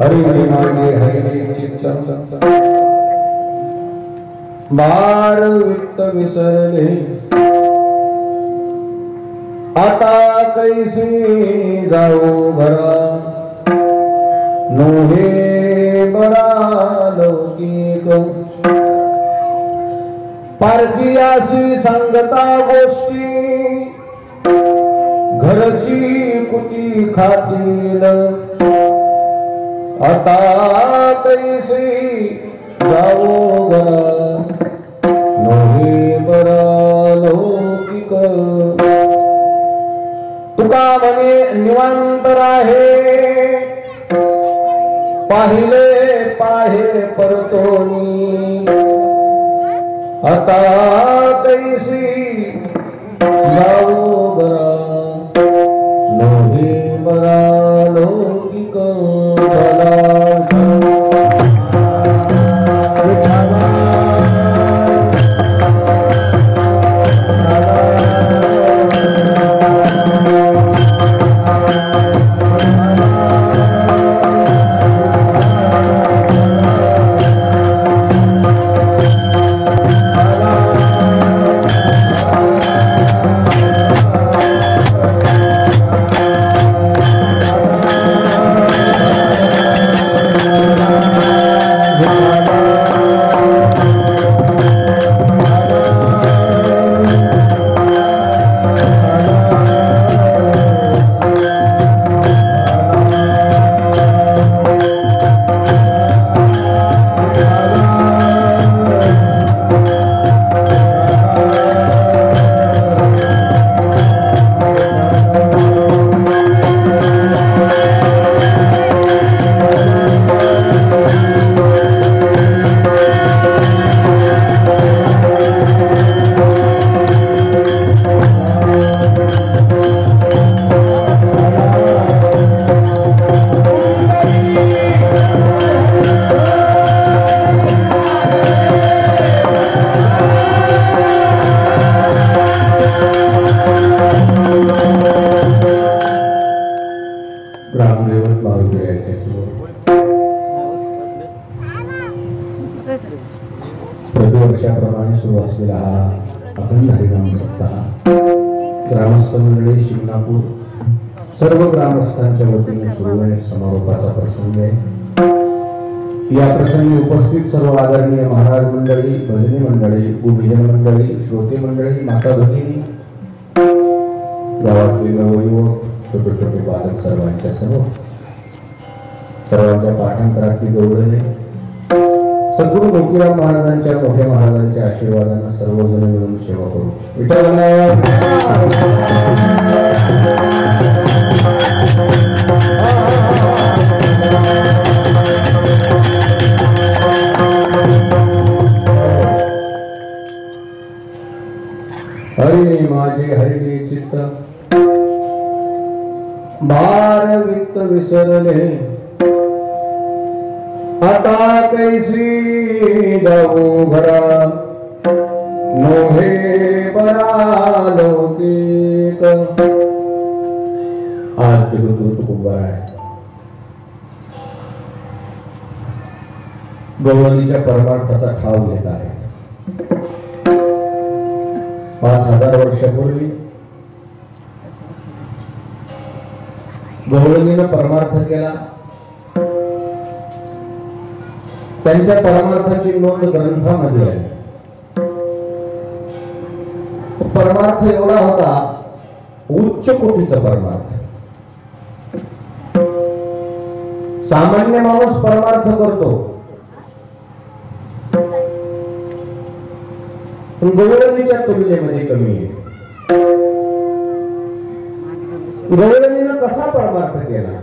हरि मागे हरि चित्त बार वित्त विसरले आता कैसी जाऊ घरा नोहे बरा लौकिक पारखियासी संगता गोष्टी घरची कुटी खातील आता कैसी जाऊ घरा नोहे बरा लौकिक तुका म्हणे निवांत राहे पाहिले पाहे परतोनी आता कैसी जाऊ बरा नोहे बरा लौकिक प्रतिवर्षाप्रमाणे सुरू असलेला हा अखंड हरिनाम सप्ताह ग्रामस्थ मंडळी शिंगणापूर सर्व ग्रामस्थांच्या वतीने सुरू होणे समारोपाचा प्रसंग आहे। या प्रसंगी उपस्थित सर्व आदरणीय महाराज मंडळी, भजनी मंडळी, भूमिजन मंडळी, श्रोते मंडळी, माता भगिनी, गावातील नवयुवक, छोटे छोटे बालक सर्वांच्या पाठांतरार्थी गौरवणे सद्गुरु गोपीराम महाराजांच्या मोठ्या महाराजांच्या आशीर्वादाने सर्वजण मिळून सेवा करू। हरी माझे हरी चित्त बार वित्त विसरले आता कैसी जाऊ घरा नोहे बरा लौकिक। आज गुरु कुंभार आहे। गवळणीच्या परमार्थाचा ठाव घेत आहे। 5000 वर्षापूर्वी गवळणीने परमार्थ केला। त्यांच्या परमार्थाची नोंद ग्रंथामध्ये आहे। परमार्थ एवढा होता उच्च कोटीचा परमार्थ। सामान्य माणूस परमार्थ करतो, पण गवळणीच्या तुलनेमध्ये कमी आहे। गवळणीने कसा परमार्थ केला?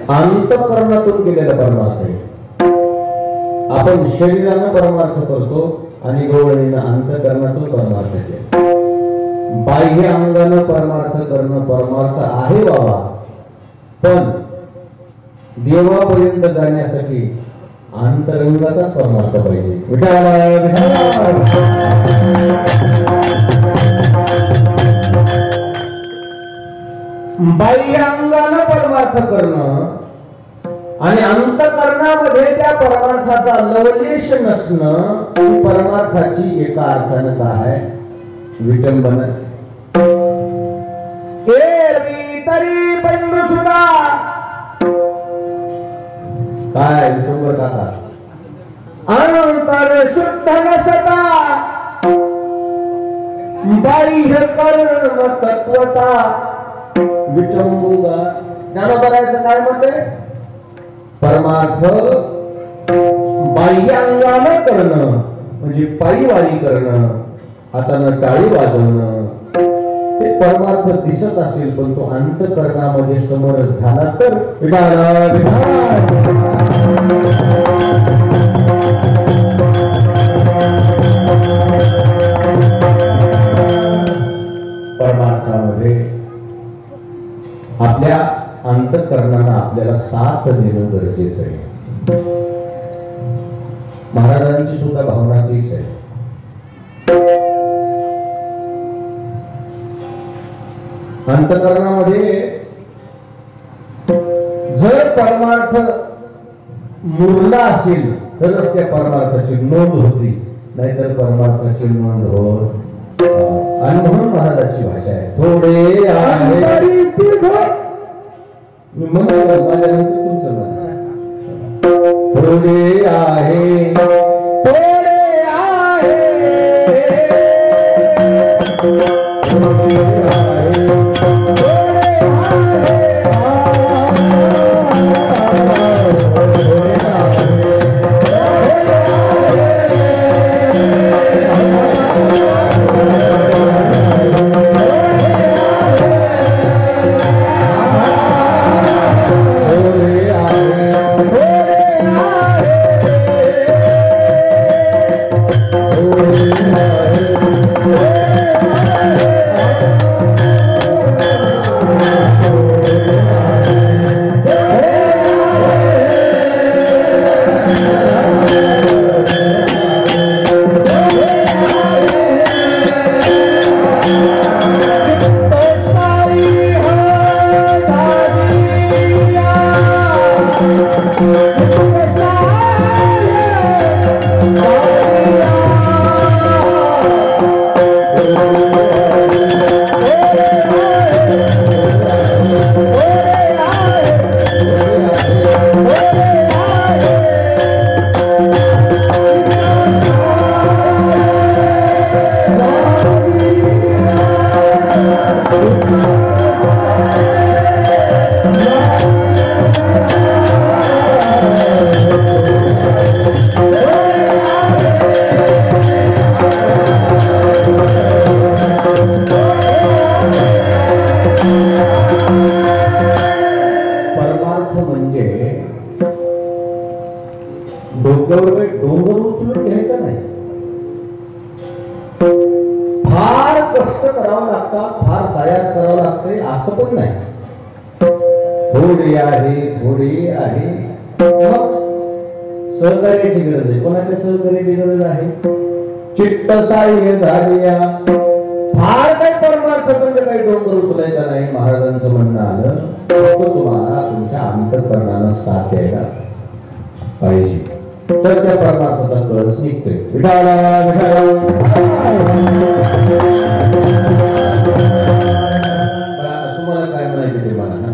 अंतःकरणातून केलेला परमार्थ आहे। आपण शरीराने परमार्थ करतो आणि गवळणीने अंतःकरणातून परमार्थ केला। बाह्य अंगाने परमार्थ करणं परमार्थ आहे बाबा, पण देवापर्यंत जाण्यासाठी अंतरंगाचाच परमार्थ पाहिजे। बाह्यांगानं परमार्थ करणं आणि अंतःकरणामध्ये त्या परमार्थाचा लवलेश नसणं ही परमार्थाची एका अर्थानं काय विटंबनाच. एरवी तरी बंधू सुद्धा काय विसंबर काका अंतर शुद्ध नसता बाह्य कर्म तत्वता विटंबुगा. ज्ञानोबरायचं काय म्हणते? परमार्थ बाह्यांगानं करणं म्हणजे पायीवारी करणं, हातानं टाळी वाजवणं, ते परमार्थ दिसत असेल पण तो अंतःकरणामध्ये समरस झाला तर परमार्थामध्ये आपल्या अंतःकरणाला आपल्याला साथ देणं गरजेचं आहे. महाराजांची सुद्धा भावना तीच आहे. अंतःकरणामध्ये जर परमार्थ मुरला असेल तरच त्या परमार्थाची नोंद होती, नाहीतर परमार्थाची नोंद होत. आणि म्हणून महाराजाची भाषा आहे थोडे आहे माझ्यानंतर तुमचं थोडे आहे थोडे आहे सहकार्याची गरज आहे. कोणाच्या सहकार्याची गरज आहे? चित्त साह्य झाल्या फार काही परमार्थ म्हणजे काही डोंगर उचलायचा नाही. महाराजांचं म्हणणं आलं फक्त तुम्हाला तुमच्या अंतःकरणाला साथ द्यायला पाहिजे तर त्या परमार्थाचा कळस निघतोय. विठाला विठाला तुम्हाला काय म्हणायचं ते मला ना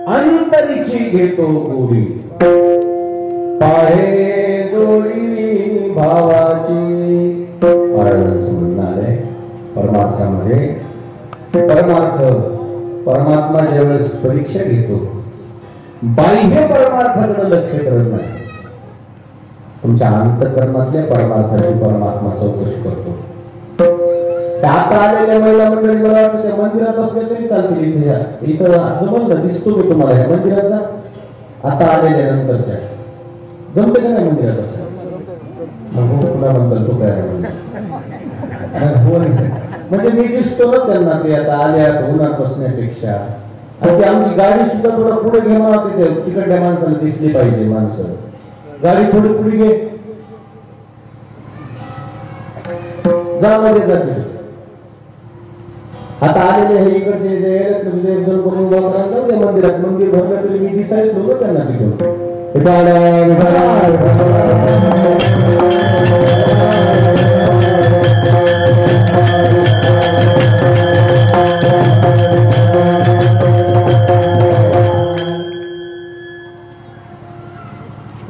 अंतरीची घेतो गोडी पाहे जोडी भावाची. महाराजांचं म्हणणं आहे परमार्थामध्ये परमात्मा ज्यावेळेस परीक्षा घेतो बाह्य परमार्थाकडे लक्ष करत नाही, तुमच्या अंतःकरणातल्या परमार्थाची परमात्मा चौकशी करतो. आता आलेल्या महिला मंडळी मला वाटतं त्या मंदिरात बसल्या तरी चालतील इथे इथं जमल दिसतो मी तुम्हाला या मंदिराचा आता आलेल्या नंतरच्या जमते का नाही मंदिरात असं मग पुन्हा नंतर तो काय म्हणजे मी दिसतो ना त्यांना ते आता आल्या उन्हात बसण्यापेक्षा आणि ती आमची गाडी सुद्धा थोडं पुढे घेणार तिकडल्या माणसाला दिसली पाहिजे माणसं गाडी थोडी पुढे घे जा मध्ये जाते आता आलेले हे इकडचे जे एक जण कोणी उभा करायला जाऊ त्या मंदिरात मंदिर भरलं तरी मी दिसायच नव्हतं त्यांना तिथून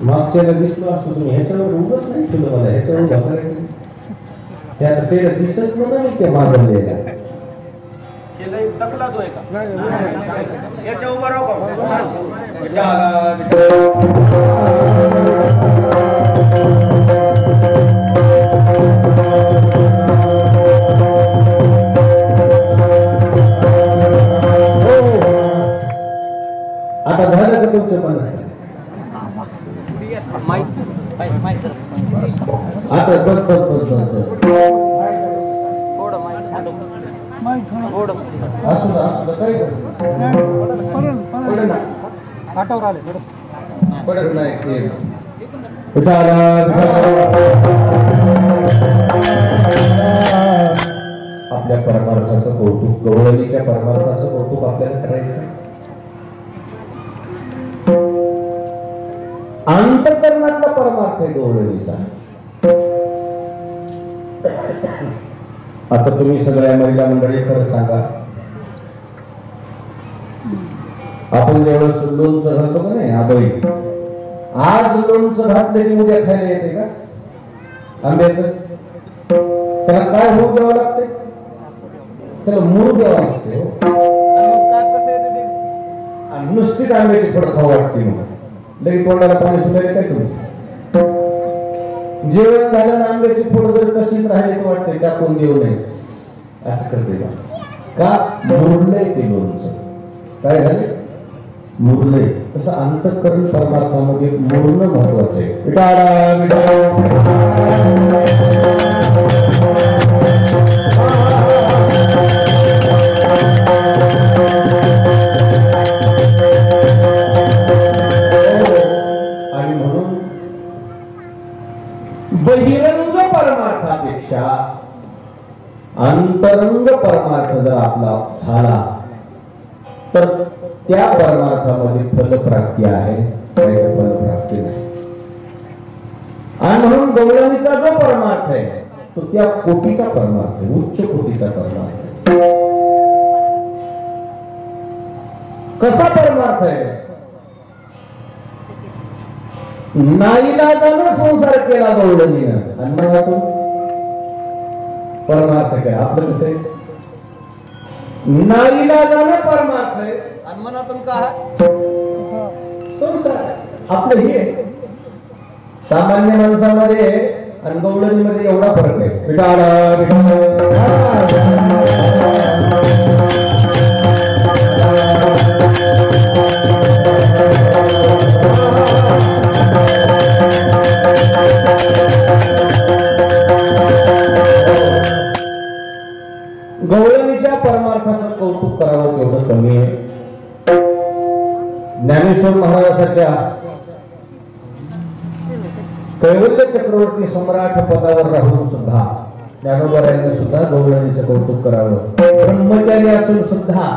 मागच्याला दिसलो असतो तुम्ही ह्याच्यावर उभंच नाही ठेवलं मला ह्याच्यावर बघायचं ते आता ते दिसत ना मी ते मागवलेला तकला तो का याच्या उभा राहू का आता झालं का तुमच्या पन्नास आता बस बस बस बस असू काही आठवड आले पडत नाही आपल्या परमार्थाचं कौतुक गवळणीच्या परमार्थाचं कौतुक आपल्याला करायचं अंतःकरणातला परमार्थ आहे गवळणीचा आता तुम्ही सगळ्या महिला मंडळी खरं सांगा आपण जेवढं लोणचं घालतो का नाही आबई आज लोणचं घातलं की उद्या खायला येते का आंब्याचं त्याला काय होऊ द्यावं लागते त्याला मूळ द्यावं लागते आणि नुसतीच आंब्याची फळ खाऊ वाटते मग लई तोंडाला पाणी सुटायला काय तुम्ही जेवण झालं आंब्याची फळ जर तशीच राहिली तर वाटते टाकून देऊ नये असं करते का मुरलंय ते लोणचं काय झाले मुरलंय तसं अंतःकरण परमार्थामध्ये मुरणं महत्वाचं आहे आणि म्हणून बहिरंग परमार्थापेक्षा अंतरंग परमार्थ जर आपला झाला तर त्या परमार्थामध्ये फलप्राप्ती आहे फलप्राप्ती नाही आणि म्हणून गवळणीचा जो परमार्थ आहे तो त्या कोटीचा परमार्थ आहे उच्च कोटीचा परमार्थ आहे कसा परमार्थ आहे नाईलाजानं संसार केला गवळणीनं आणि मनातून परमार्थ काय आपलं कसं आहे नाईलाजानं परमार्थ आहे आणि मनातून काय संसार आपलं हे सामान्य माणसामध्ये आणि गवळणीमध्ये एवढा फरक आहे गवळणीच्या परमार्थाचं कौतुक करावं तेवढं कमी आहे ज्ञानेश्वर महाराजांसारख्या कैवल्य चक्रवर्ती सम्राट पदावर राहून सुद्धा ज्ञानोबरायांनी सुद्धा गवळणीचं कौतुक करावं ब्रह्मचारी असून सुद्धा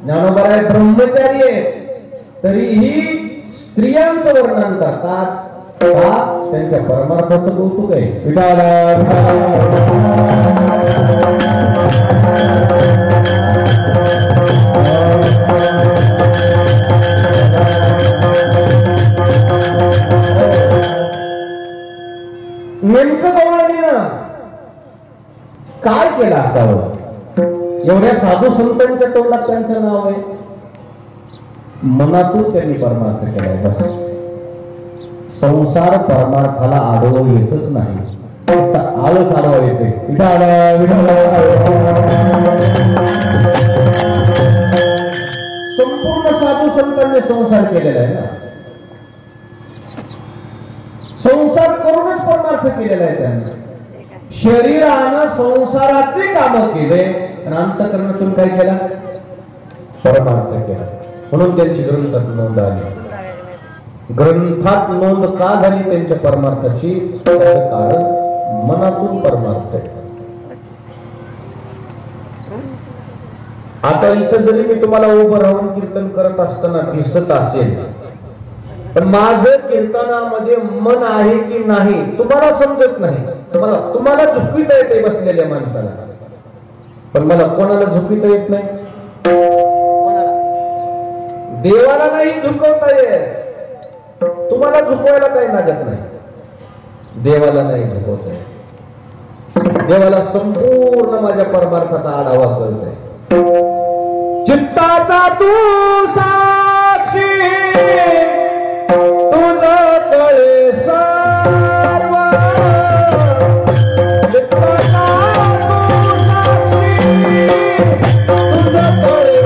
ज्ञानोबराय ब्रह्मचारी आहेत तरीही स्त्रियांचं वर्णन करतात का त्यांच्या परमार्थाचं कौतुक आहे नेमकं गवळणीनं काय केलं असावं एवढ्या साधू संतांच्या तोंडात त्यांचं नाव आहे मनातून त्यांनी परमार्थ केलाय बस संसार परमार्थाला आडवं येतच नाही आलो चालवा येते संपूर्ण साधू संतांनी संसार केलेला आहे ना, संसार करूनच परमार्थ केलेला आहे त्यांनी. शरीरानं संसारातली कामं केले आणि अंतःकरणातून काय केला, परमार्थ केला. म्हणून त्यांची ग्रंथात नोंद आली. ग्रंथात नोंद का झाली त्यांच्या परमार्थाची, त्याचं कारण मनातून परमार्थ आहे. आता इथं जरी मी तुम्हाला उभं राहून कीर्तन करत असताना दिसत असेल, पण माझं कीर्तनामध्ये मन आहे की नाही तुम्हाला समजत नाही. तुम्हाला झुकविता येते बसलेल्या माणसाला, पण मला कोणाला झुकविता येत नाही. देवाला नाही झुकवता येत, तुम्हाला झुकवायला काही लागत नाही. देवाला नाही झुकवता येत. देवाला संपूर्ण माझ्या परमार्थाचा आढावा कळतोय. चित्ताचा तू साक्षी, तुझं कळे सर्व. चित्ताचा तू साक्षी, तुझं कळे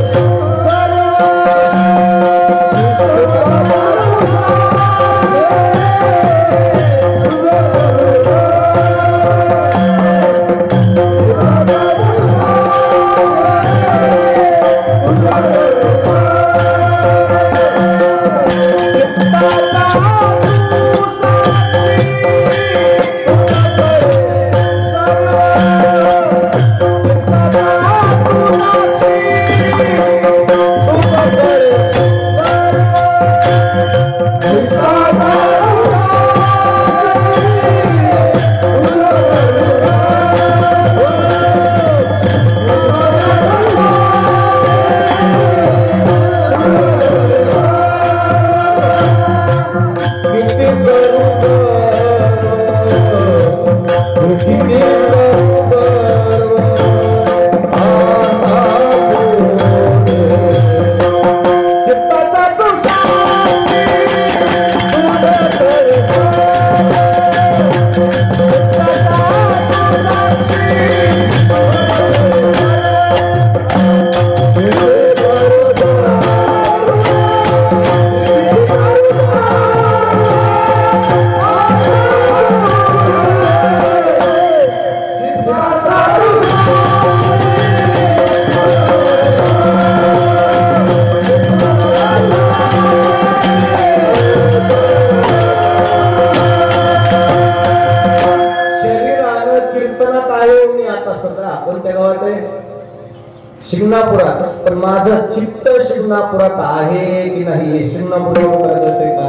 शिंगणापुरात. पण माझं चित्त शिंगणापुरात आहे की नाही, शिंगणापूरच्या लोकांना कळतंय का?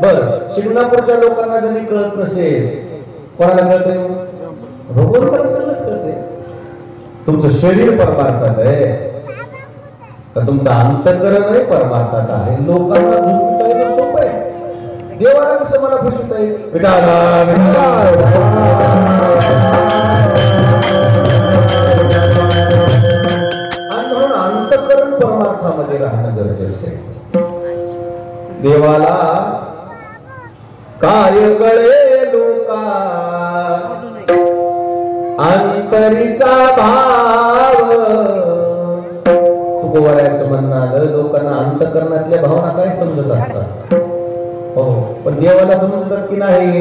बर, शिंगणापूरच्या लोकांना जरी कळत नसेल, कोणाला कळतंय? भगवंताला सगळंच कळतंय. तुमचं शरीर परमार्थात आहे का तुमचं अंतःकरण परमार्थात आहे? लोकांना झुकता येणं सोपं आहे, देवाला कसं मला फसवता येईल? अंतःकरण परमार्थामध्ये राहणं गरजेचं आहे. देवाला काय गळे लोका अंतरीचा भाव. तुकोबारायचं म्हणणं आलं, लोकांना अंतःकरणातल्या भावना काय समजत असतात, हो, पण देवाला समजतात की नाही?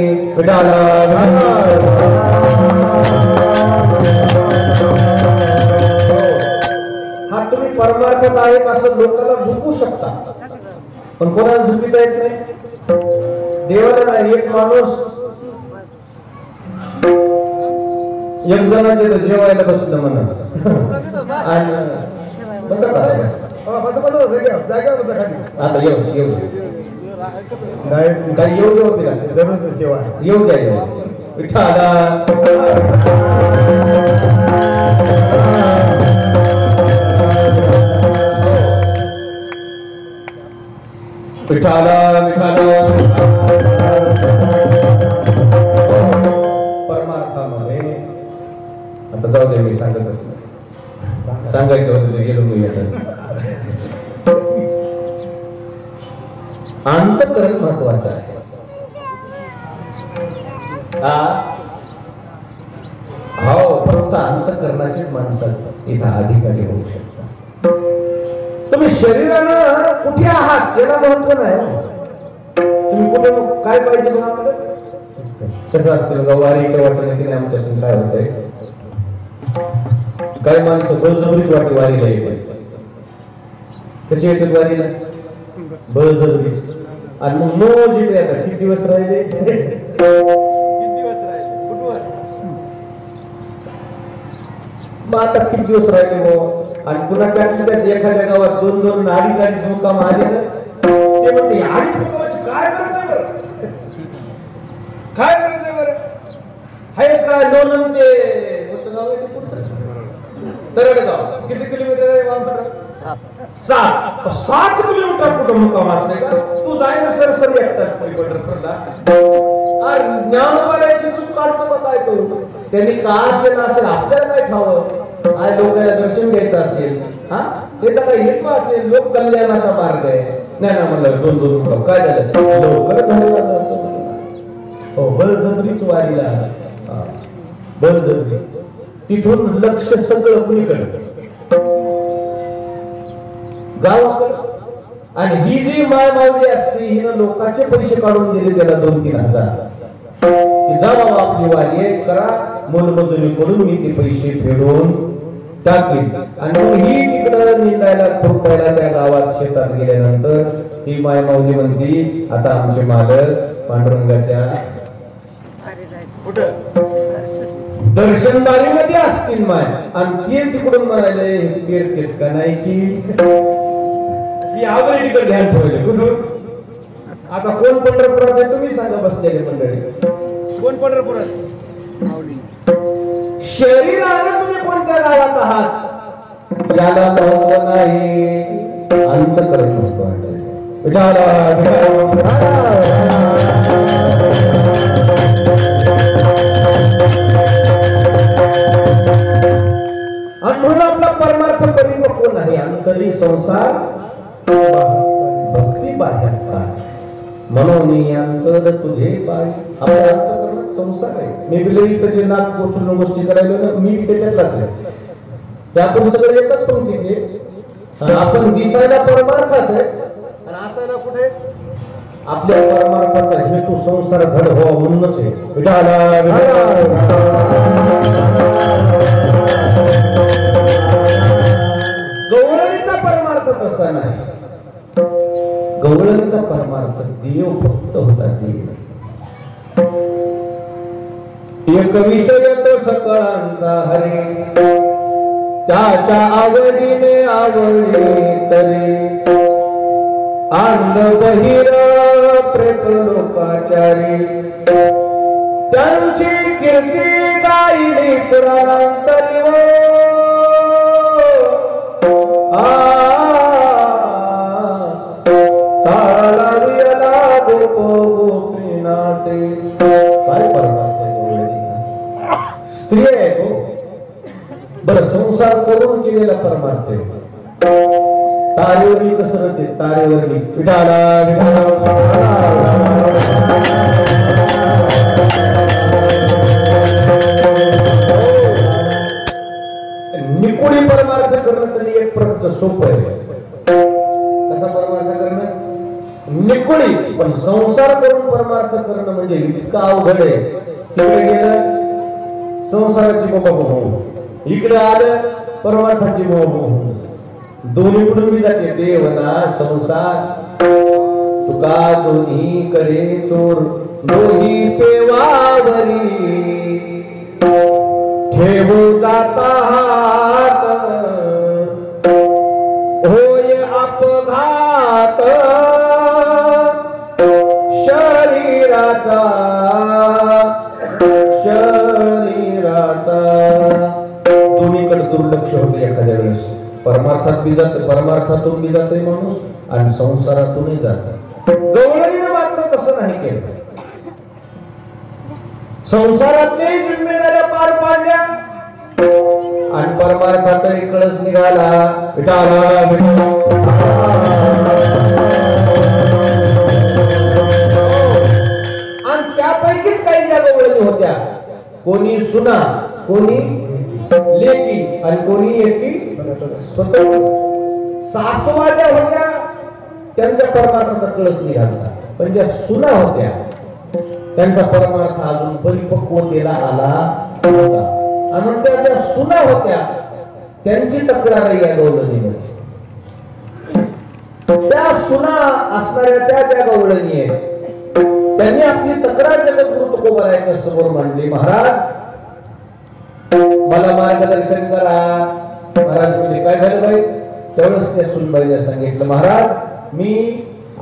हा तुम्ही परमार्थात आहेत असं लोकांना झुकू शकता, पण कोणाला झुकविता येत नाही. देवाला नाही. एक माणूस एक जणांचे जेवायला बसलं म्हणून आणि आता येऊ येऊ काय येऊ येऊ द्या विठाला. विठाला विठाला परमार्थामध्ये आता जाऊ दे, मी सांगतच नाही, सांगायचं होतं गेलो मी. अंतःकरण महत्वाचं आहे. अंतःकरणाचीच माणसं इथं अधिकारी होऊ शकतात. तुम्ही शरीरानं कुठे आहात याला महत्व नाही. तुम्ही कुठे काय पाहिजे तुम्हाला कसं असतं बघा, वारीच्या वाटेने आमच्या संग काय होतंय, काही माणसं बळजबरीच वारीला येतात. कशी येतात वारीला? बळजबरीच. आणि मग मोज इथे येतात. किती दिवस राहिले? मग आता किती दिवस राहिले मग? आणि पुन्हा त्यातल्या एखाद्या गावात 2-2 अडीच मुक्काम आले ना, ते म्हणते अडीच मुक्कामाची काय गरज आहे बरं? काय गरज आहे बरं? हायच काय लोणंद ते कोणतं गाव आहे ते पुढचं? तरडगाव. किती किलोमीटर आहे वामन? 7 किलोमीटर कुठं मुक्काम असते का? तू जाय ना सरसरी एकटाच पंढरपूरला. आणि ज्ञानोबाची चूक काढतो का काय तो? त्यांनी काय केलं असेल आपल्याला काय ठावं? आज लोकांना दर्शन घ्यायचं असेल, हा त्याचा काही हेतू असेल, लोक कल्याणाचा मार्ग आहे. नाही ना म्हणलं 2-2 मुक्काम काय झालं? लवकर घालवला जायचं. हो, बळजबरीच वारीला. बळजबरी. तिथून लक्ष सगळं कुणीकडे? गावाकडे. आणि ही जी मायमावली असते हिनं लोकांचे पैसे काढून दिले त्याला 2-3 हजार. जा बाबा आपली वारी आहे करा, मोलमजुरी करून मी ते पैसे फेडून टाकेल. आणि मग ही तिकडं निंदायला खुरपायला त्या गावात शेतात गेल्यानंतर ती मायमावली म्हणती आता आमचे मालक पांडुरंगाच्या दर्शनदारीमध्ये असतील माय. आणि ते तिकडून म्हणाले पेरतेत का नाही की ती आवडी तिकडे ध्यान ठेवले. कुठून? आता कोण पंढरपुरात आहे तुम्ही सांगा बसलेले मंडळी. कोण पंढरपुरात? शरीराने तुम्ही कोणत्या गावात आहात याला महत्व नाही, अंतःकरण महत्वाचे. आणि म्हणून आपला परमार्थ परिपक्व नाही. अंतरी संसार भक्ती बाह्य म्हणून अंतर तुझे बाय. आपल्या अंतःकरणात संसार आहे. मी बिलही त्याचे नाक पोचून गोष्टी करायला ना, मी त्याच्यातलाच आहे. ते आपण सगळे एकच पंक्तीचे. आपण दिसायला परमार्थात आहे आणि असायला कुठे? आपल्या परमार्थाचा हेतू संसार घड व्हावा म्हणूनच आहे. गौरवीचा परमार्थ तसा नाही. गौरवीचा परमार्थ देव भक्त होता. देव एक विषय तो सकळांचा हरे, त्याच्या आवडीने आवडले तरी अंध बहिर प्रेत लोकाचारी, त्यांची कीर्ती गायली पुराणांतरी. काय परमार्थ स्त्री आहे तो बर संसार करून केलेला परमार्थ आहे. तारेवरली कसरत आहे. तारेवरली निकोळी परमार्थ करणं तरी एक प्रकारचं सोपं आहे. कसा परमार्थ करणं? निकोळी. पण संसार करून परमार्थ करणं म्हणजे इतका अवघड आहे. तिकडे गेलं संसाराची मोह, इकडे आलं परमार्थाची मोह. दोन्हीकडून मी जाते. देवना संसार तुका दोन्हीकडे चोर, दोन्ही पेवावरी ठेवू जाता हात, होय अपघात शरीराचा. दोन्हीकडे दुर्लक्ष होते एखाद्या वेळेस. परमार्थात बी जाते, परमार्थातून बी जाते माणूस आणि संसारातूनही जाते. गवळणीने मात्र तसं नाही केलं. संसारातही जिम्मेदाऱ्या पार पाडल्या आणि परमार्थाचा एक कळस निघाला. आणि त्यापैकीच काही ज्या गवळणी होत्या, कोणी सुना कोणी लेकी आणि कोणी एकी स्वतंत्र. सासवा ज्या होत्या त्यांच्या परमार्थाचा कळस निघाला, पण ज्या सुना होत्या त्यांचा परमार्थ अजून परिपक्वतेला आला होता. आणि त्या ज्या सुना होत्या त्यांची तक्रार या गवळणीमध्ये. त्या सुना असणाऱ्या त्या ज्या गवळणी आहेत त्यांनी आपली तक्रार जगद्गुरु तुकोबारायांच्या समोर मांडली. महाराज मला मार्गदर्शन करा. महाराज म्हणजे काय झालं बाई? त्यावेळेस त्या सुनबाईने सांगितलं, महाराज मी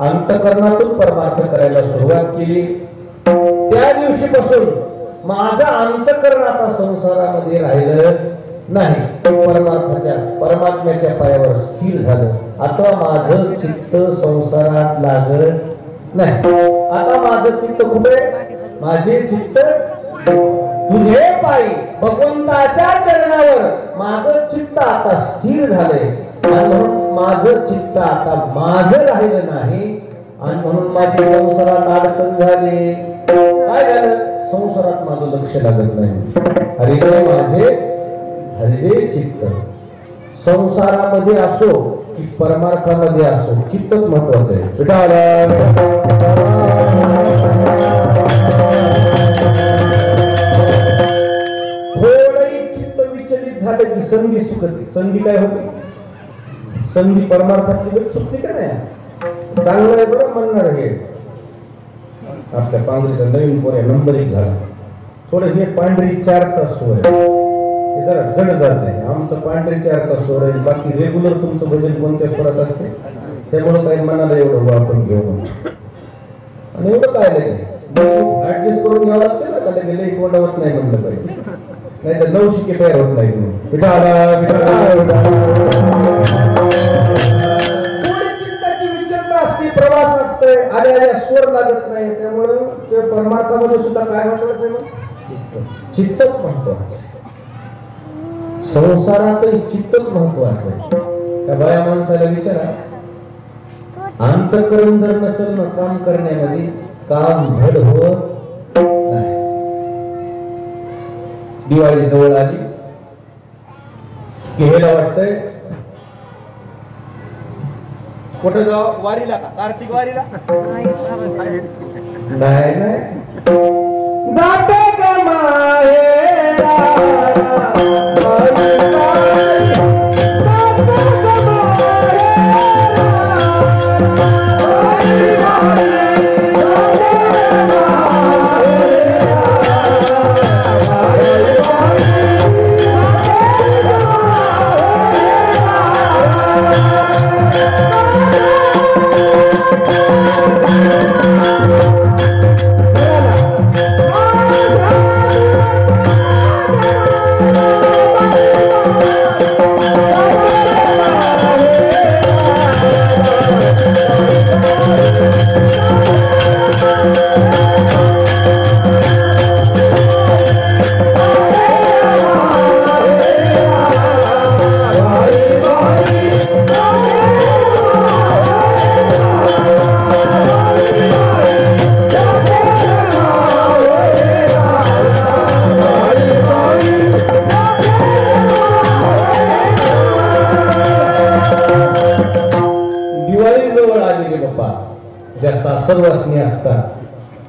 अंतकरणातून परमार्थ करायला सुरुवात केली. त्या दिवशीपासून माझं अंतकरण आता संसारामध्ये राहिलं नाही. परमार्थाच्या परमात्म्याच्या पायावर स्थिर झालं. आता माझं चित्त संसारात लागत नाही. आता माझं चित्त कुठे? माझे चित्त तुझे पायी भगवंताच्या चरणावर माझं चित्त आता स्थिर झालंय. आणि म्हणून माझं चित्त आता माझं राहिलं नाही. आणि म्हणून माझी संसारात अडचण झाली. काय झालं? संसारात माझं लक्ष लागत नाही. हरिदे माझे हरिदे चित्त. संसारामध्ये असो की परमार्थामध्ये असो चित्तच महत्वाचं आहे. थोडंही चित्त विचलित झालं की संधी सुखते. संधी काय होते? संधी परमार्थातली चुकते का नाही? चांगलं आहे बरं म्हणणार. हे आपल्या पांढरीचा नवीन पोऱ्या नंबर 1 झाला. थोडं हे पांढरी 4चा स्वर हे जरा जड जात आहे. आमचं पांढरी 4चा स्वर आहे. बाकी रेग्युलर तुमचं भजन कोणत्या स्वरात असते त्यामुळे काही मनाला एवढं आपण घेऊ. आणि एवढं काय लगे ऍडजस्ट करून घ्यावं लागतं ना. का लगे लई कोणावत नाही म्हणलं पाहिजे, नाही तर 9 शिके तयार होत नाही. प्रवास असतोय आल्या स्वर लागत नाही. त्यामुळं ते परमार्थामध्ये सुद्धा काय महत्वाचं आहे? चित्तच महत्वाचं. संसारातही चित्तच महत्वाचं आहे. त्या बाया माणसाला विचारा, अंतःकरण जर नसेल ना काम करण्यामध्ये काम धड होत नाही. दिवाळी जवळ आली की हेला वाटतंय कुठे जाऊ? वारीला का? कार्तिक वारीला? नाही नाही जाते का माहेरा सर्वस्नी असतात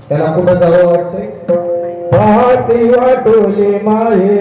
त्यांना कुठं जावं वाटतंय? पाहती वाटोली माहेरी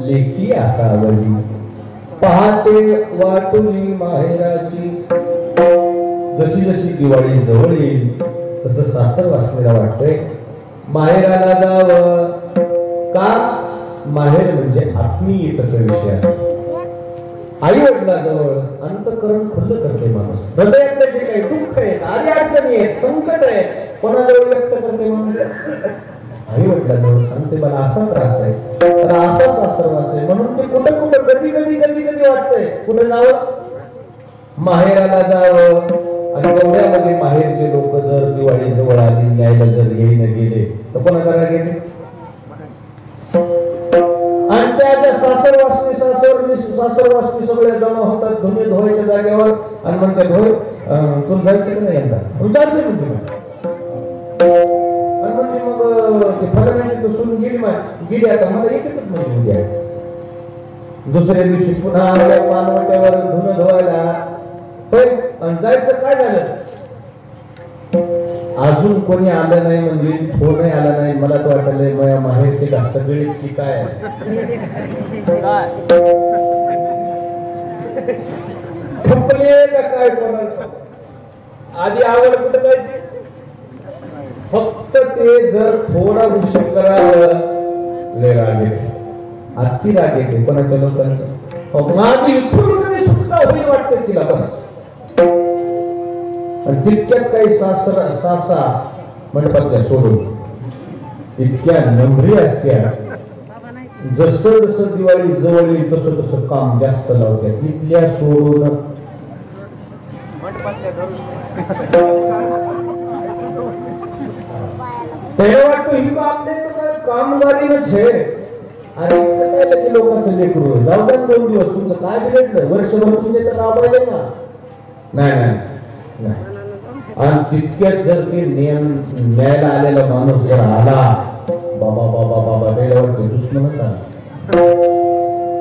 लेखी असावली पहाटे वाटुली माहेराची. जशी जशी दिवाळी जवळ येईल तसं सासर वाचलेला वाटतंय माहेराला जावं. का? माहेर म्हणजे आत्मीयतेचा विषय आहे. आई वडिलाजवळ अंतःकरण खुल्लं करते माणूस. हृदयातले जे काही दुःख आहेत, आडी अडचणी आहेत, संकट आहेत, कोणाजवळ व्यक्त करते माणूस? आई वडिलाजवळ सांगते मला असा त्रास आहे, मला असा सासरवास आहे. म्हणून ते कुठं कुठं कधी कधी कधी कधी वाटतंय कुठं जावं, माहेराला जावं. आणि एवढ्यामध्ये माहेरचे लोक जर दिवाळी जवळ आली न्यायला जर येईन गेले तर कोणाचा राग येते? आणि त्या सासरवासनी सगळे जमा होतात धुणे धुवायच्या जागेवर आणि म्हणतात होय तुला जायचं का नाही यंदा? जायचं म्हणते. मग ते फरमायचे सुन गेली आता मला एकच म्हणजे उद्या. दुसऱ्या दिवशी पुन्हा पानवट्यावर धुणं धुवायला होय. आणि जायचं काय झालं? अजून कोणी आलं नाही म्हणजे फोनही आला नाही. मला तर वाटलंय माझ्या माहेरचे का सगळेच की काय खपले का काय कोणाला. आधी आवड कुठं जायची? फक्त ते जर थोडा उशीर करावं लय राग येते, अति राग येते कोणाच्या लोकांचं. माझी इथून कधी सुटका होईल वाटतं तिला बस. आणि तितक्यात काही सासा मंडपात त्या सोडून इतक्या नम्री असत्या. जसं जसं दिवाळी जवळ येईल तसं तसं काम जास्त लावतात. इथल्या सोडून त्याला वाटतं ही काम नाही तर कामगारीनच आहे. आणि काय लोकांचं लेकरू जाऊ द्या 2 दिवस तुमचं काय बिघडलं, वर्षभर तुमचे तर राबवायचे ना. नाही. आणि तितक्यात जर ते नियम न्यायला आलेला माणूस जर आला बाबा बाबा बाबा त्याला वाटतं दुश्मनच आला.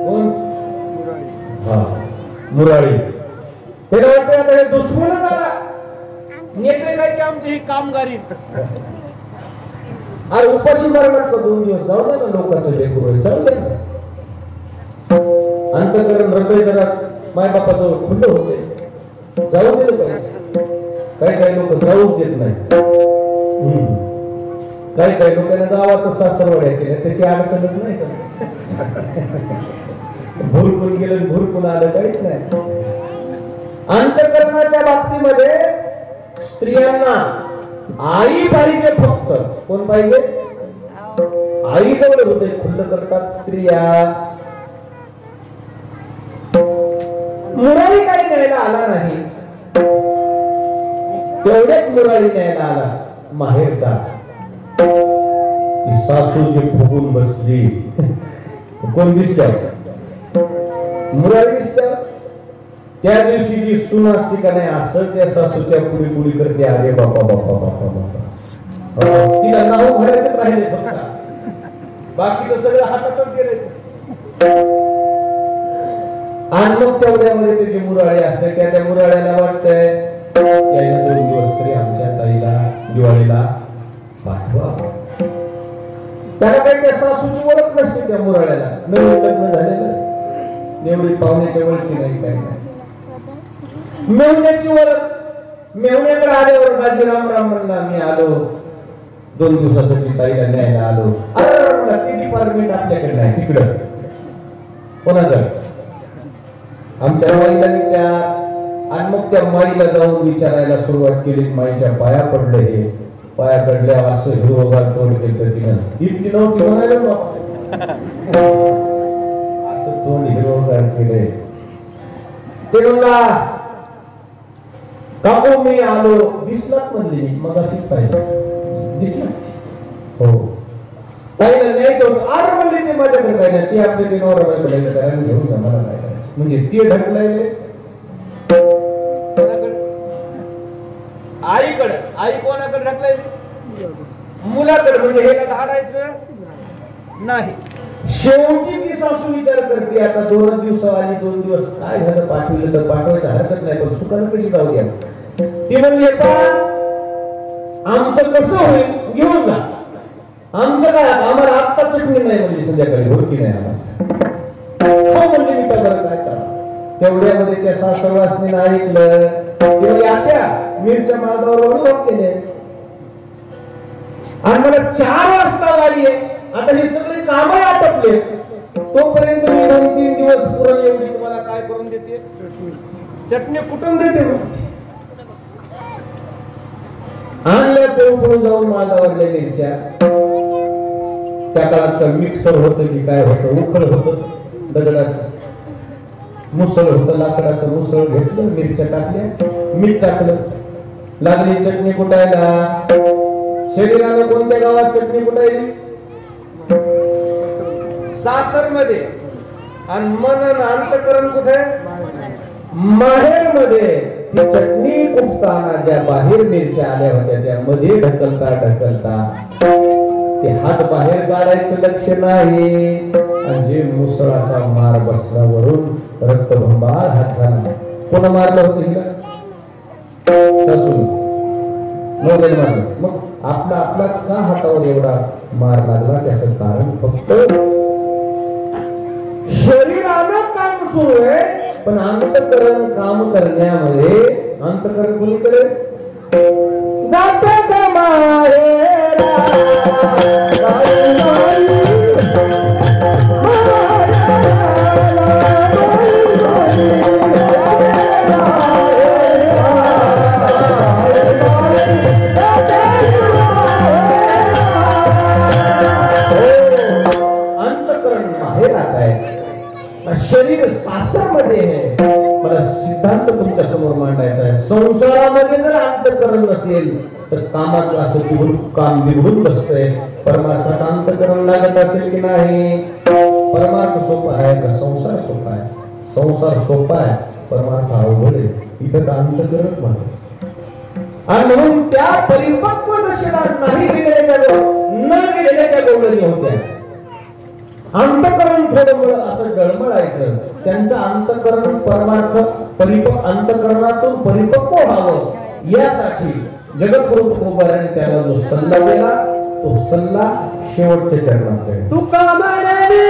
कोण? हा मुराळी. त्याला वाटतं आता हे दुश्मनच आला. नेते काय की आमची ही कामगारी. अरे उपाशी मारणार का 2 दिवस? जाऊ दे ना लोकांचं लेकरू जाऊ दे. अंतःकरण हृदय जरा मायबापाचं खुलं होते जाऊ दिलं पाहिजे. काही लोक जाऊच देत नाही. काही लोकांना गावात सासरवाड्या केल्या त्याची अडचणच नाही. भूरकून गेलं भूरकून आलं काहीच नाही. अंतःकरणाच्या बाबतीमध्ये स्त्रियांना आई पाहिजे. फक्त कोण पाहिजे? आई जवळ हृदय खुल्लं करतात स्त्रिया. मुरारी काही न्यायला आला नाही, तेवढ्याच मुरारी न्यायला आला माहेरचा. ती सासू जी फुगून बसली कोण दिसत? मुरारी दिसत. त्या दिवशी जी सून असते का नाही असं त्या सासूच्या पुढे पुढे करते. अरे बापा बापा बापा बापा. तिला नाव घालायचं राहिले फक्त, बाकी तर सगळं हातातच गेले. आणि मग तेवढ्यामध्ये त्याची मुराळी असते. त्या मुराळ्याला वाटतंय यायला 2 दिवस तरी आमच्या ताईला दिवाळीला पाठवा. त्याला काही त्या सासूची ओळख नसते. त्या मुराळ्याला नवीन लग्न झालेलं, एवढी पाहुण्याच्या ओळखी नाही काही नाही. मेहुण्याची ओळख. मेहुण्याकडे आल्यावर दाजी राम राम म्हणला मी आलो 2 दिवसासाठी ताईला न्यायला आलो. अरे ते डिपार्टमेंट आपल्याकडे नाही तिकडं. कोणाकडे? आमच्या माईला विचार. आणि मग त्या माईला जाऊन विचारायला सुरुवात केली. माईच्या पाया पडले. हे पाया पडल्या असं हिरोगार तोंड केलं तिनं. इतकी नव्हती म्हणायला असं तोंड हिरोगार केले. ते म्हणला काकू मी आलो. दिसलात म्हणले. मग अशीच पाहिजे दिसला. हो ताईला न्यायचं होतं. अरे म्हणले ते माझ्याकडे काय नाही. ते आपल्या ते नवरा विचारायला घेऊन जा मला काय करायचं. म्हणजे ते ढकलायले आईकडे. आई कोणाकडे ढकलायची? मुलाकडे. म्हणजे हेला धाडायचं नाही. शेवटी ती सासू विचार करते आता 2 दिवस आली 2 दिवस काय झालं पाठवलं तर पाठवायचं हरकत नाही पण सुखानं कशी जाऊ द्या. ती म्हणली आमचं कसं होईल घेऊन जा. आमचं काय आम्हाला आत्ता चटणी नाही म्हणजे संध्याकाळी भुरकी नाही आम्हाला. तेवढ्यामध्ये त्या सासरवासनीनं ऐकलं की म्हणजे आत्या मिरच्या मार्गावर ओढू घातलेले आणि मला 4 वाजता गाडी आहे, आता ही सगळी कामं आटपले, तोपर्यंत मी 2-3 दिवस पुरण एवढी तुम्हाला काय करून देते, चटणी कुठून देते. आणल्या पेऊ जाऊन मागावरल्या मिरच्या. त्या काळात मिक्सर होतं की काय होतं, उखळ होतं दगडाचं, मुसळ होतं लाकडाचं, मुसळ घेतलं, मिरच्या टाकल्या, मीठ टाकलं, लागली चटणी कुटायला. शरीरानं कोणत्या गावात चटणी कुटायली? सासर मध्ये. आणि मन अंतकरण कुठे? माहेर मध्ये. ती चटणी कुटताना ज्या बाहेर मिरच्या आल्या होत्या त्या मध्ये ढकलता ते हात बाहेर काढायचं लक्ष नाही, आणि जे मुसळाचा मार बसला वरून रक्तभंबार हात झाला. कोण मारलं होतं हिला? सासून नवऱ्याने मारलं. मग आपलाच का हातावर एवढा मार लागला? त्याचं कारण फक्त शरीरानं काम सुरू आहे, पण अंतकरण काम करण्यामध्ये अंतकरण कोणीकडे जाते का माहेरा. अंतकरण माहेर आता आहे, शरीर सासर मध्ये आहे. मला सिद्धांत तुमच्या समोर मांडायचा आहे. संसारामध्ये जर अंतकरण नसेल तर कामाचं असं काम बिघडून बसतंय. परमार्थात अंतकरण लागत असेल की नाही? परमार्थ सोपा आहे का संसार सोपा आहे? संसार सोपा आहे, परमार्थ अवघड आहे. इथं अंतकरणच म्हणतो. आणि म्हणून त्या परिपक्व दशेला नाही गेलेल्या न गेलेल्या गवळणी होत्या. अंतकरण थोडं असं डळमळायचं. त्यांचं अंतकरण परमार्थ अंतकरणातून परिपक्व व्हावं यासाठी जगद्गुरु तुकोबाराने त्याला जो सल्ला दिला तो सल्ला शेवटच्या चरणाचा आहे. तुका म्हणे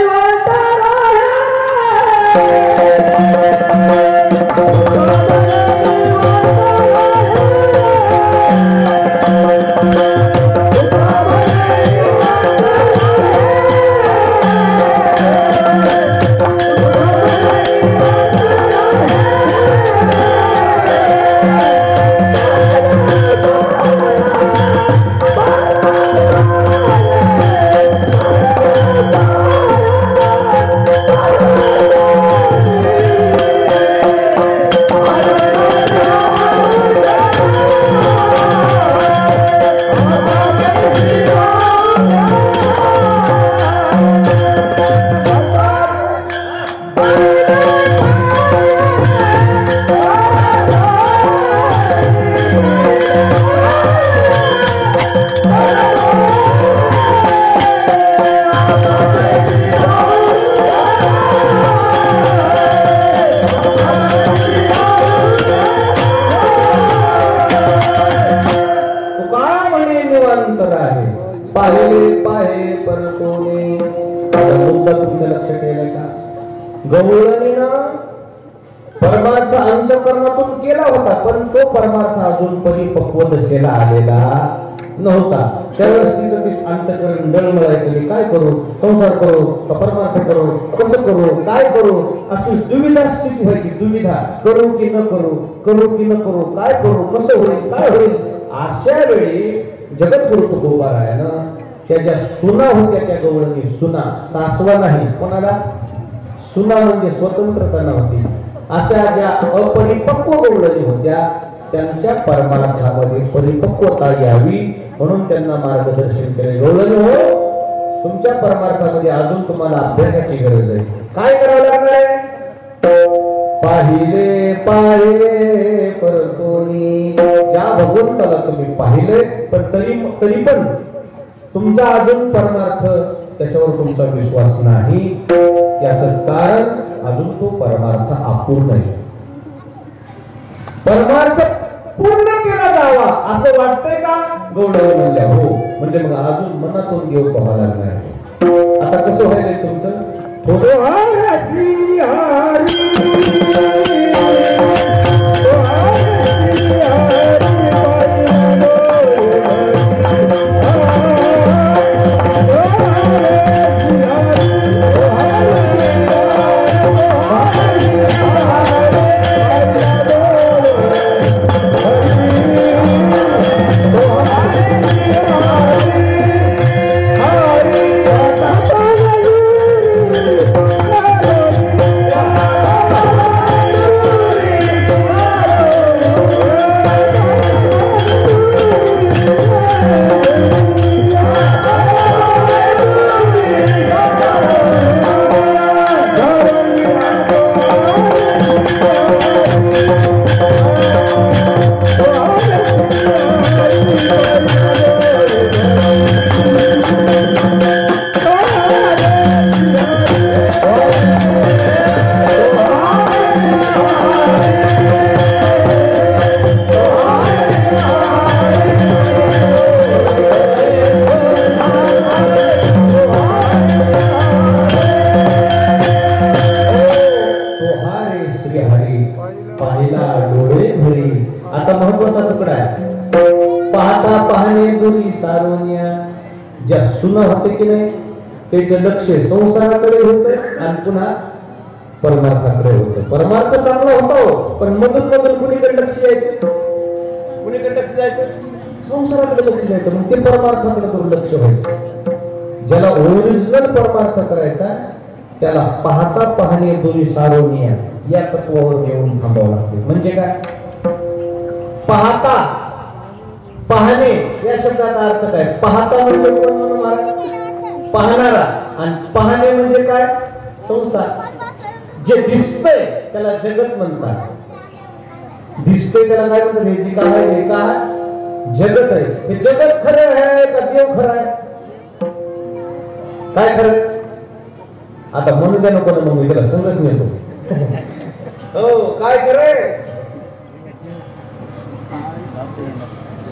परमार्थ अंतकरणातून केला होता, पण तो परमार्थ अजून परिपक्व दशेला आलेला नव्हता. त्यावेळेस तिचं ते अंतकरण डळमळायचं. मी काय करू? संसार करू का परमार्थ करू? कसं करू? काय करू? अशी दुविधा स्थिती व्हायची. दुविधा, करू की न करू, करू की न करू, काय करू, कसं होईल, काय होईल. अशा वेळी जगद्गुरु तुकोबारायानं त्याच्या सुना होत्या, त्या गवळणी सुना, सासवा नाही. कोणाला? सुना म्हणजे स्वतंत्रता नव्हती. अशा ज्या अपरिपक्व गवळणी होत्या त्यांच्या परमार्थामध्ये परिपक्वता यावी म्हणून त्यांना मार्गदर्शन केले. गवळणी हो, तुमच्या परमार्थामध्ये अजून तुम्हाला अभ्यासाची गरज आहे. काय करावं लागणार आहे? पाहिले पाहिले परतोनी. ज्या भगवंताला तुम्ही पाहिले पण तरी पण तुमचा अजून परमार्थ त्याच्यावर तुमचा विश्वास नाही. याचं कारण अजून तो परमार्थ अपूर्ण आहे. परमार्थ पूर्ण केला जावा असं वाटतंय का? गवळणी म्हणल्या हो. म्हणजे मग अजून मनातून देव पाहावं लागणार. आता कसं व्हायलंय तुमचं? थोडं हरी पाहिला डोळे भरी. आता महत्वाचा तुकडा आहे. पाहता पाहणे दोन्ही सारोन्या. ज्या सुना होते की नाही त्याचं लक्ष संसाराकडे होतं आणि पुन्हा परमार्थाकडे होतं. परमार्थ चांगला होता पण मधून मधून कुणीकडे लक्ष द्यायचं, कुणीकडे लक्ष द्यायचं, संसाराकडे लक्ष द्यायचं. मग ते परमार्थाकडे दुर्लक्ष व्हायचं. ज्याला ओरिजिनल परमार्थ करायचा त्याला पाहता पाहणे दोन्ही सारोन्या या तत्वावर येऊन थांबावं लागते. म्हणजे काय? पाहता पाहणे या शब्दाचा अर्थ काय? पाहता म्हणजे कोण म्हणून महाराज? पाहणारा. आणि पाहणे म्हणजे काय? संसार. जे दिसतंय त्याला जगत म्हणतात. दिसतंय त्याला काय म्हणतात? हे जे काय आहे का जगत आहे. हे जगत खरं आहे का देव खरं आहे? काय खरं? आता म्हणू द्या नको ना, मग त्याला समजच नेतो. हो काय खरंय?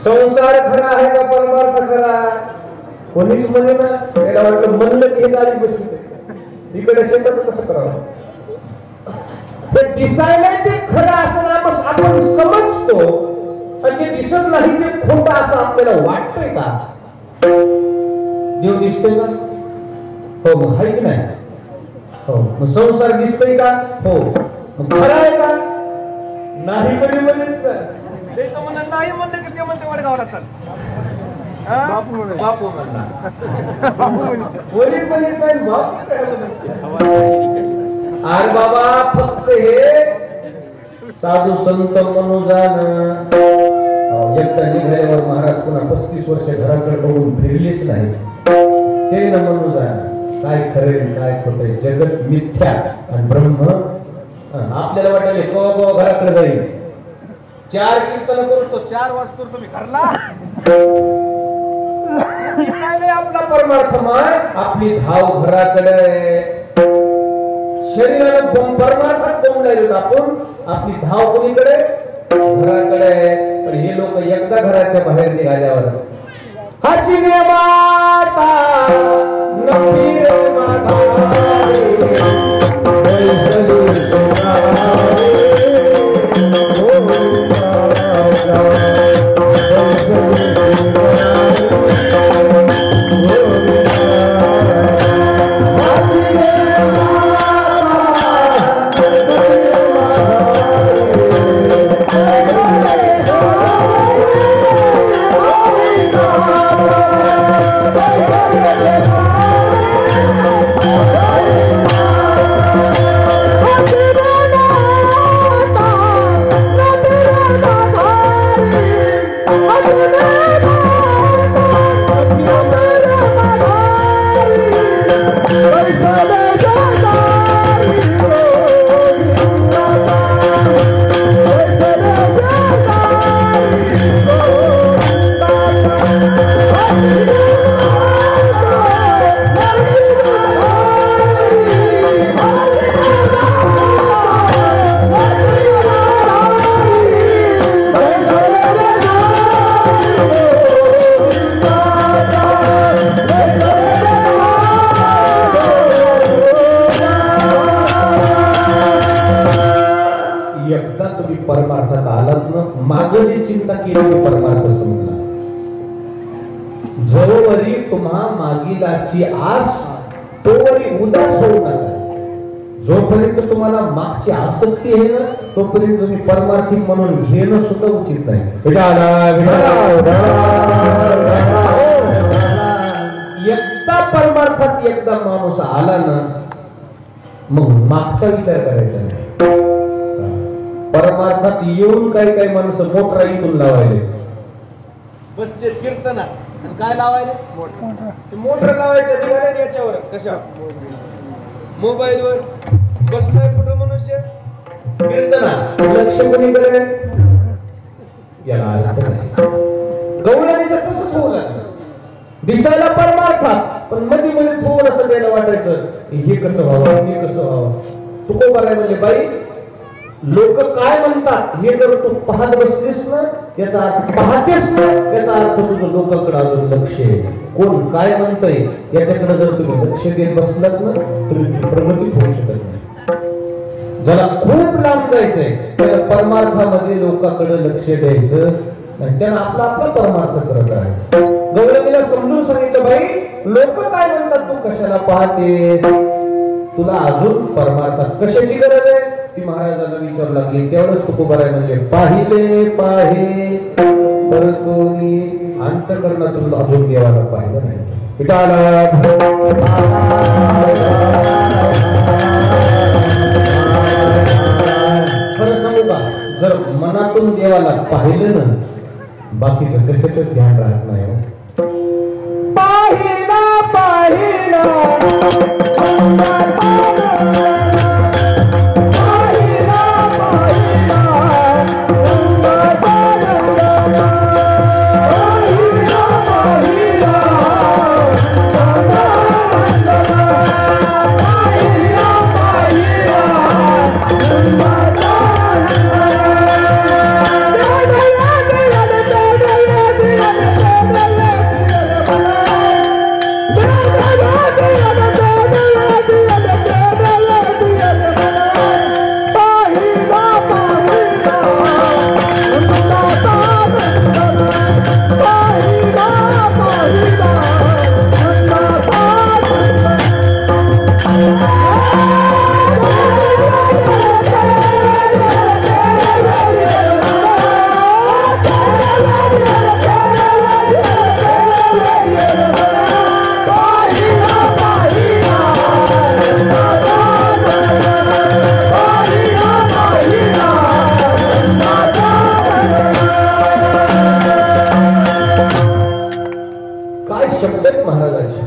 संसार खरा आहे का परमार्थ खरा? कोणीच म्हणे ना. त्याला वाटलं म्हणलं की हे गाडी बसली इकडे शेतात कसं करावं. ते दिसायला ते खरं असं आपण समजतो आणि जे दिसत नाही ते खोटं असं आपल्याला वाटतंय का? देव दिसतोय का? हो मग आहे की नाही? हो मग संसार दिसतोय का? हो मग खरं आहे का? नाही पण त्याचं म्हणणं नाही म्हणलं की ते म्हणते वडगावला चल. बापू म्हणला वडील म्हणजे काय बाप काय म्हणते? अरे बाबा फक्त हे साधू संत मनुजान एकटा निघाल्यावर महाराज पुन्हा 35 वर्ष घराकडे बघून फिरलेच नाही. ते न मनुजान काय खरे काय खोटे जगत मिथ्या आणि ब्रह्म. आपल्याला वाटले कवा घराकडे जाईल 4 कीर्तन करतो 4 वाजतो तुम्ही घरला दिसायला आपला परमार्थ माय आपली धाव घराकडे. शरीराला परमार्थात बोंबलाय आपण आपली धाव कोणीकडे? घराकडे. पण हे लोक एकदा घराच्या बाहेर निघाल्यावर हाची माता नफी रे माता परमार्थात आलात ना मागली चिंता केली परमार्थ समजला. जवळवरी तुम्हा मागीलाची आस तोवरी उदास होऊ नका. जोपर्यंत तुम्हाला मागची आसक्ती आहे ना तोपर्यंत तुम्ही परमार्थिक म्हणून घेणं सुद्धा उचित नाही. एकदा परमार्थात एकदा माणूस आला ना मग मागचा विचार करायचा नाही. परमार्थात येऊन काही काही माणसं मोटरा इथून लावायले बसले कीर्तना आणि काय लावायले मोटर लावायचं निघाले याच्यावरच कशा मोबाईलवर बसलाय कुठं मनुष्य कीर्तना लक्ष कोणीकडे याला अर्थ नाही. गवळणीचं तसंच होऊ लागलं. दिसायला परमार्थात पण मध्ये मध्ये थोडंसं द्यायला वाटायचं हे कसं व्हावं हे कसं व्हावं. तुकोबाराय म्हणले बाई लोक काय म्हणतात हे जर तू पाहत बसलीस ना याचा अर्थ पाहतेस ना याचा अर्थ तुझं लोकांकडे अजून लक्ष आहे. कोण काय म्हणतंय याच्याकडे जर तुम्ही लक्ष देत बसलात ना तर तुमची प्रगतीच होऊ शकत नाही. ज्याला खूप लांब जायचंय त्याला परमार्थामध्ये लोकांकडे लक्ष द्यायचं आणि त्यानं आपला आपला परमार्थ करत राहायचं. गौरवीला समजून सांगितलं बाई लोक काय म्हणतात तू कशाला पाहतेस तुला अजून परमार्थात कशाची गरज आहे ती महाराजांना विचारू लागली. तेवढंच तुकोबाराय म्हणजे पाहिले पाहे परतोनी अंतःकरणातून अजून देवाला पाहिलं नाही. खरं सांगू का जर मनातून देवाला पाहिलं ना बाकीचं कशाच ध्यान राहत नाही. पाहिला पाहिला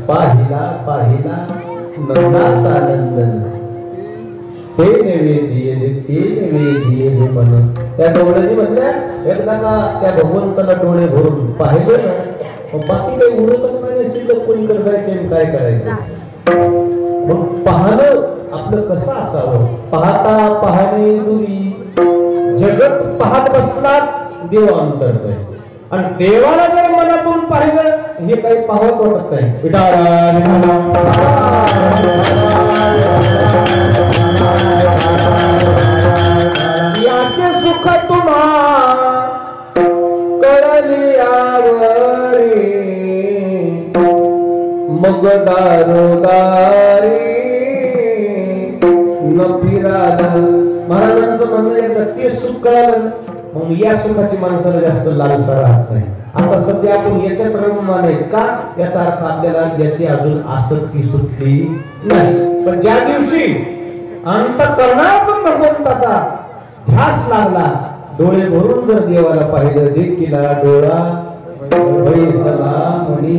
पाहिला पाहिला नंदाचा नंदन ते नवे म्हणून त्या डोळ्यांनी म्हटल्या एकदा का त्या भगवंताला डोळे भरून पाहिलं ना बाकी काही उरतच नाही शिल्लक कोणीकडे जायचे काय करायचं. मग पाहणं आपलं कसं असावं पाहता पाहणे दुरी जगत पाहत बसलात देव अंतरतय आणि देवाला जर मनातून पाहिलं हे काही पाहत वाटत नाही. याचे सुख तुम्हा कळली आवरी मग दारोदारी न फिराल. महाराजांचं म्हणणं एकदा ते सुख कळलं मग या सुखाची माणसाला जास्त लालसा राहत नाही. आता सध्या आपण याच्यात रममान आहे का याचा अर्थ आपल्याला याची अजून आसक्ती सुटली नाही. पण ज्या दिवशी अंतःकरणातून भगवंताचा ध्यास लागला डोळे भरून जर देवाला पाहिलं देखील डोळा म्हणी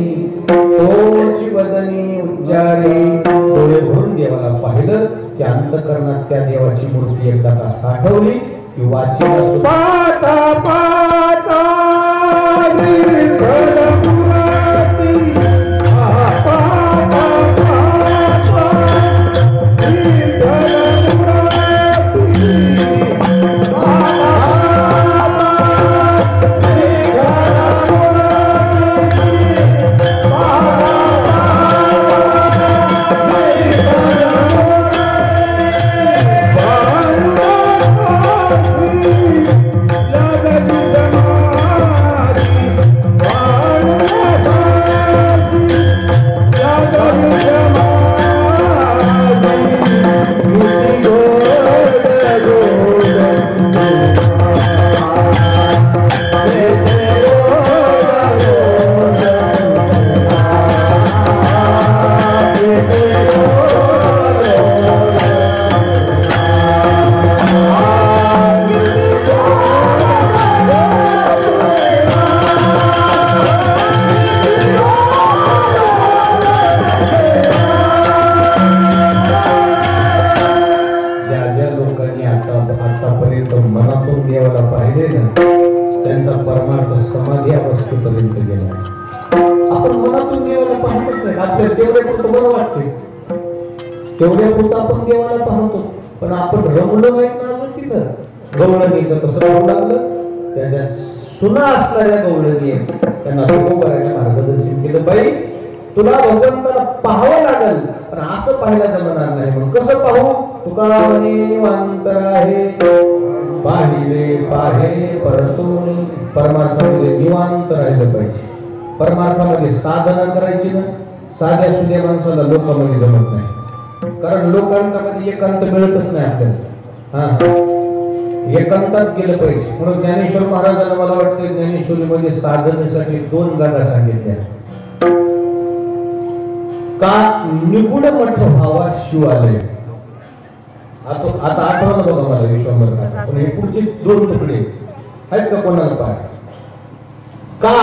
तोची वदनी उच्चारे डोळे भरून देवाला पाहिलं की अंतःकरणात त्या देवाची मूर्ती एकदा का साठवली की वाचीला पाता पाता आपण मनातून देवाला पाहतच नाही. आपल्याला तेवढ्यापुरतं बरं वाटते, तेवढ्यापुरतं आपण देवाला पाहतो. पण आपण रमलो नाही ना अजून तिथं. गवळणीचं कसं पाहू लागलं, त्याच्या सुना असणाऱ्या गवळणी त्यांना तुकोबाराने मार्गदर्शन केलं, बाई तुला भगवंताला पाहावं लागेल, पण असं पाहायला जमणार नाही. म्हणून कसं पाहू? तुका निवांत आहे पाहिले पाहे परतून. परमार्थामध्ये निवांत राहिलं पाहिजे. परमार्थामध्ये साधना करायची ना, साध्या सुध्या माणसाला लोकांमध्ये जमत नाही. कारण लोकांमध्ये एकांत मिळतच नाही आपल्याला. एकांतात गेलं पाहिजे. म्हणून ज्ञानेश्वर महाराजांना मला वाटतं ज्ञानेश्वरीमध्ये साधनेसाठी 2 जागा सांगितल्या. का निगुण मठ व्हावा शिवालय. आता आठवलं बघा मला विश्वंभर का, पण हे पुढचे 2 तुकडे आहेत का कोणाला पाठ? का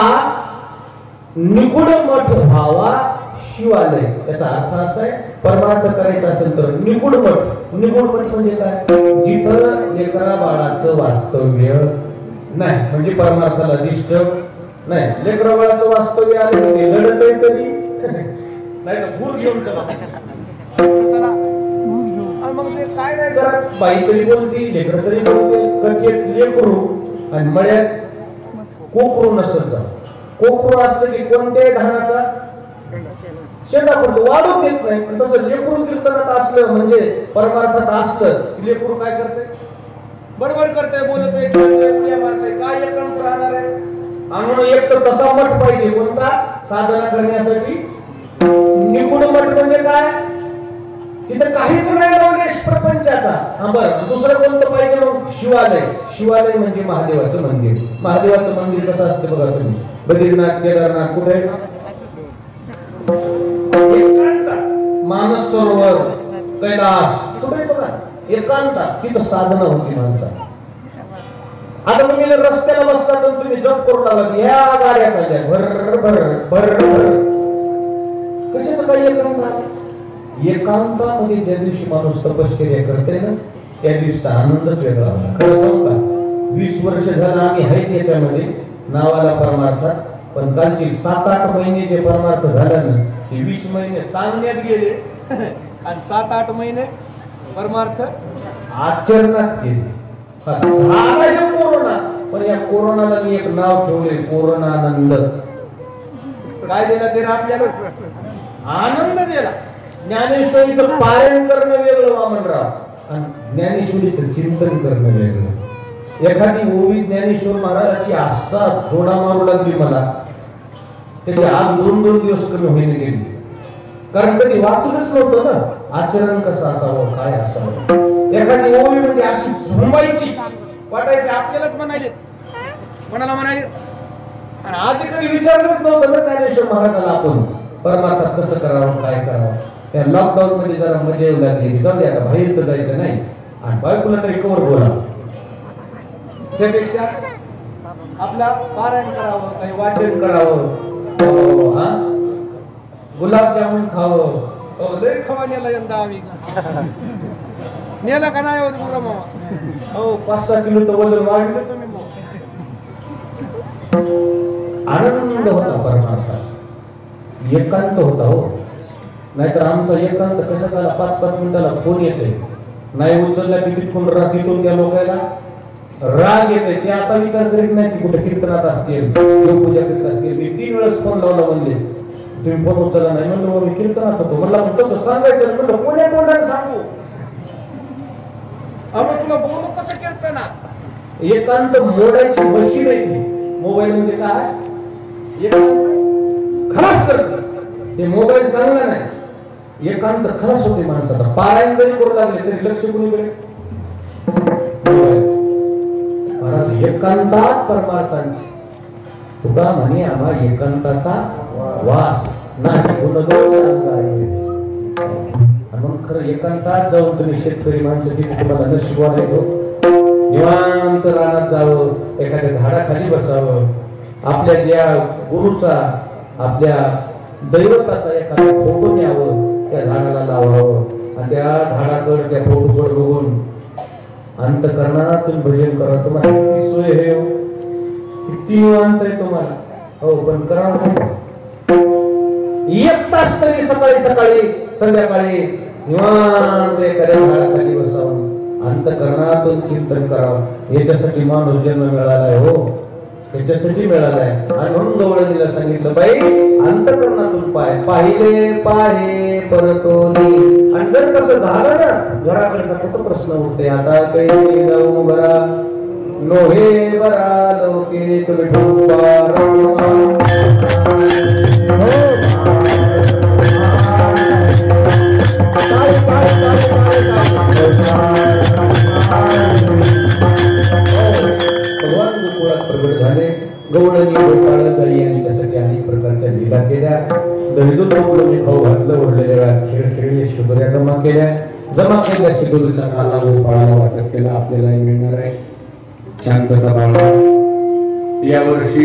निगुण मठ व्हावा शिवालय. याचा अर्थ असा आहे, परमार्थ करायचा असेल तर निगुण मठ. निगुण मठ म्हणजे काय? जिथं लेकरा बाळाचं वास्तव्य नाही, म्हणजे परमार्थाला डिस्टर्ब नाही. लेकरा बाळाचं वास्तव्य आलं म्हणजे लढत आहे तरी नाही तर भूर घेऊन चला. मग ते काय नाही, घरात बाई तरी बोलती, लेकर तरी बोलते, कचेत लेकरू आणि मळ्यात कोकरू नसत जा. कोकरू असलं की कोणत्याही धानाचा शेंडा पडतो, वाढून देत नाही. पण तसं लेकरू कीर्तनात असलं म्हणजे परमार्थात असलं की लेकरू काय करते? बडबड करते, बोलते, खेळते, उड्या मारते. काय एकांत राहणार आहे? आणि म्हणून एक तर तसा मठ पाहिजे. कोणता? साधना करण्यासाठी निगुण मठ म्हणजे काय? तिथं काहीच नाही नवलेश प्रपंचाचा. बरं, दुसरं कोणतं पाहिजे मग? शिवालय. शिवालय म्हणजे महादेवाचं मंदिर. महादेवाचं मंदिर कसं असतं बघा तुम्ही, बद्रीनाथ, केदारनाथ, कुठे? एकांत. मानस सरोवर, कैलास, कुठे बघा एकांतात. तिथं साधना होती माणसा. आता तुम्ही जर रस्त्याला बसला तर तुम्ही जप करू लागला, या गाड्या चालल्या भर भर भर भर, कशाचं काही एकांत आहे? एकांतामध्ये ज्या दिवशी माणूस तपश्चर्या करते ना, त्या दिवशीचा आनंदच वेगळा होता. खरं सांगू का, 20 वर्ष झालं आम्ही आहेत याच्यामध्ये नावाला परमार्थात. पण कालची 7-8 महिने जे परमार्थ झाला ना, ते 20 महिने सांगण्यात गेले आणि 7-8 महिने परमार्थ आचरणात गेले. झाला हे कोरोना, पण या कोरोनाला मी एक नाव ठेवले, कोरोनानंद. काय दिला ते आपल्याला? आनंद दिला. ज्ञानेश्वरीचं पारायण करणं वेगळं वामनराव, आणि ज्ञानेश्वरीचं चिंतन करणं वेगळं. एखादी ओवी ज्ञानेश्वर महाराजाची असा जोडा मारू लागली मला, त्याचे आज 2-2 दिवस कमी होईन गेली. कारण कधी वाचलंच नव्हतं ना, आचरण कसं असावं, काय असावं. एखादी ओवी म्हणजे अशी झोंबायची, वाटायचे आपल्यालाच म्हणाले, कोणाला म्हणाले. आणि आधी कधी विचारलंच नव्हतं ना ज्ञानेश्वर महाराजाला आपण परमार्थात कसं करावं, काय करावं. त्या लॉकडाऊन मध्ये जरा मजा येऊ लागली, जाऊ दे आता बाहेर तर जायचं नाही, आणि बायकोला तरी कवर बोला. त्यापेक्षा आपला पारायण करावं, काही वाचन करावं, हा गुलाबजामुन खावं. लय खवा नेला यंदा आम्ही. नेला का नाही होत गुरु मामा? हो, 5-6 किलो तर वजन वाढलं तुम्ही. आनंद होता परमार्थाचा, एकांत होता. हो, नाहीतर आमचा एकांत कसा झाला, 5-5 मिनिटाला फोन येते, नाही उचलला की तिथून त्या लोकांना राग येते. ते असा विचार करीत नाही की कुठे कीर्तनात असतील, देवपूजा करीत असतील. मी 3 वेळेस फोन लावला, म्हणले तुम्ही फोन उचलला नाही. म्हणलं मी कीर्तनात होतो. म्हणलं तसं सांगायचं, म्हणलं कोण्या तोंडाने सांगू? आम्ही तुला बोलू कसं कीर्तना? एकांत मोडायची मशीन आहे. मोबाईल म्हणजे काय? खलास करत. ते मोबाईल चांगला नाही, एकांत खलास होते माणसाचा. पारायण जरी करू लागले तरी लक्ष कुणीकडे? महाराज एकांतात परमार्थांची. तुका म्हणे आम्हा एकांताचा वास नाही, म्हणून खरं एकांतात जाऊन तुम्ही शेतकरी माणसं तिथे तुम्हाला नशिबाने येतो. निवांत रानात जावं, एखाद्या झाडाखाली बसावं, आपल्या ज्या गुरुचा, आपल्या दैवताचा एखादा फोटो न्यावं, त्या झाडाला लावावं, आणि त्या झाडाकडे, त्या फोटोकडे बघून अंतःकरणातून भजन करा. तुम्हाला किती सोय आहे, किती निवांत आहे तुम्हाला. हो, पण करा. एक तास तरी सकाळी सकाळी संध्याकाळी निवांत एखाद्या झाडाखाली बसावं, अंतःकरणातून चिंतन करावं. याच्यासाठी माणूस जन्म मिळालाय हो, याच्यासाठी मिळालाय. आणि म्हणून गवळणीला सांगितलं, बाई अंतःकरणातून पाहिले पाहे परतोनी. आणि जर कसं झालं ना, घराकडचा कुठं प्रश्न उठते. आता कैसे जाऊ घरा नोहे बरा लोके भगवान गोकुळात प्रगट झाले. गवळणी गोपाळ गाई यांच्यासाठी अनेक प्रकारच्या लीला केल्या. दहीदूत मी खाऊ घातलं, उरलेल्या वेळात खेळ खेळले, शुभऱ्या जमा केल्या शिदोरीचा खाला गोपाळाला वाटप केला. आपल्यालाही मिळणार आहे शांतता बाळगा. यावर्षी